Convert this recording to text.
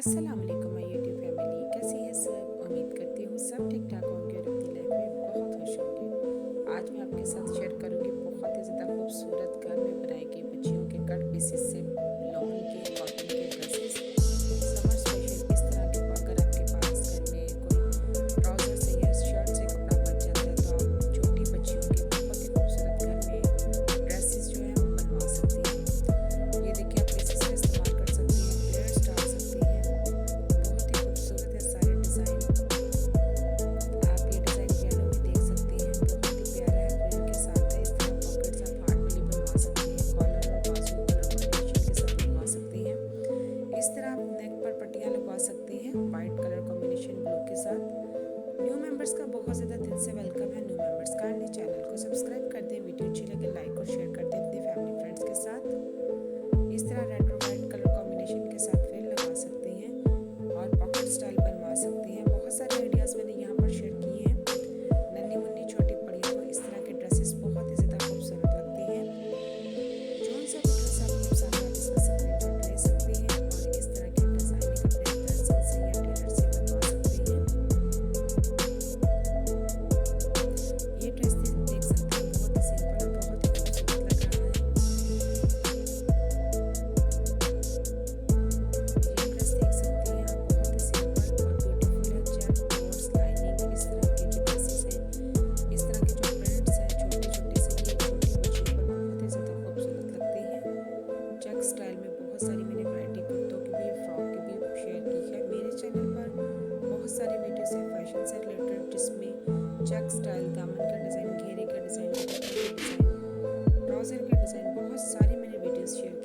अस्सलाम वालेकुम my YouTube family. कैसी है सब? उम्मीद करती हूँ सब ठीक ठाक होंगे और अपनी लाइफ में बहुत खुश होंगे। आज मैं आपके साथ शेयर करूँगी बहुत ही ज़्यादा खूबसूरत घर में बनाई गई बच्चियों के कट पीसेस से लॉन के कॉटन के ड्रेसेस। समर स्पेशल इस तरह के अगर आपके पास घर में कोई ट्राउज़र से या शर्ट से कपड़ा बच जाता है तो आप छोटी बच्चियों के बहुत ही खूबसूरत घर में ड्रेसेस जो है वो बनवा सकती हैं। ये देखिए आप लेसेस का इस्तेमाल कर सकती हैं, फ्लेयर्स डाल सकती हैं। बहुत ही खूबसूरत है सारे डिज़ाइन। आप ये डिज़ाइन येलो में देख सकती हैं, बहुत ही प्यारा है, प्रिंट के साथ है। इस तरह पॉकेट्स आप हार्ट वाली बनवा सकती हैं, कॉलर और बाजू कलर कॉम्बिनेशन के साथ बनवा सकती हैं। इस तरह आप नेक पर पट्टियाँ लगवा सकती हैं वाइट कलर कॉम्बिनेशन ब्लू के साथ। न्यू मेंबर्स का बहुत ज़्यादा दिल से वेलकम है। न्यू मेंबर्स काइंडली चैनल को सब्सक्राइब कर दें, वीडियो अच्छी लगे लाइक और शेयर कर दें अपने फैमिली फ्रेंड्स के साथ। इस तरह रेड और वाइट कलर कॉम्बिनेशन के साथ फ्रिल लगा सकती हैं और पॉकेट स्टाइल बनवा सकती हैं। बहुत सारे आइडियाज़ मैंने यहाँ पर शेयर किए हैं। नन्ही मुन्नी छोटी पड़ियों को इस तरह के ड्रेसेस बहुत ही ज़्यादा खूबसूरत लगती हैं। जो सा भी ड्रेस आपको पसंद है आप इसका स्क्रीनशॉट ले सकती हैं और इस तरह के डिज़ाइनिंग अपने पेंसिल से या टेलर से बनवा सकती हैं। ये ड्रेस देख सकते हैं बहुत ही सिंपल और बहुत ही खूबसूरत लग रहा है। ये ड्रेस देख सकते हैं आप बहुत ही सिंपल और ब्यूटीफुल है। चेक डॉट्स लाइनिंग इस तरह के जो ड्रेसेस हैं, इस तरह के जो प्रिंट्स हैं छोटे छोटे से ये छोटी बच्चियों पर बहुत ही ज़्यादा खूबसूरत लगती हैं। चेक स्टाइल में बहुत सारी मैंने वैरायटी कुर्तों की भी फ्रॉक की भी शेयर की है। मेरे चैनल पर बहुत सारे वीडियोस हैं फैशन से रिलेटेड जिसमें चेक स्टाइल, दामन का डिज़ाइन, घेरे का डिज़ाइन, दुपट्टे का डिज़ाइन, ट्राउज़र का डिज़ाइन, बहुत सारी मैंने वीडियोस शेयर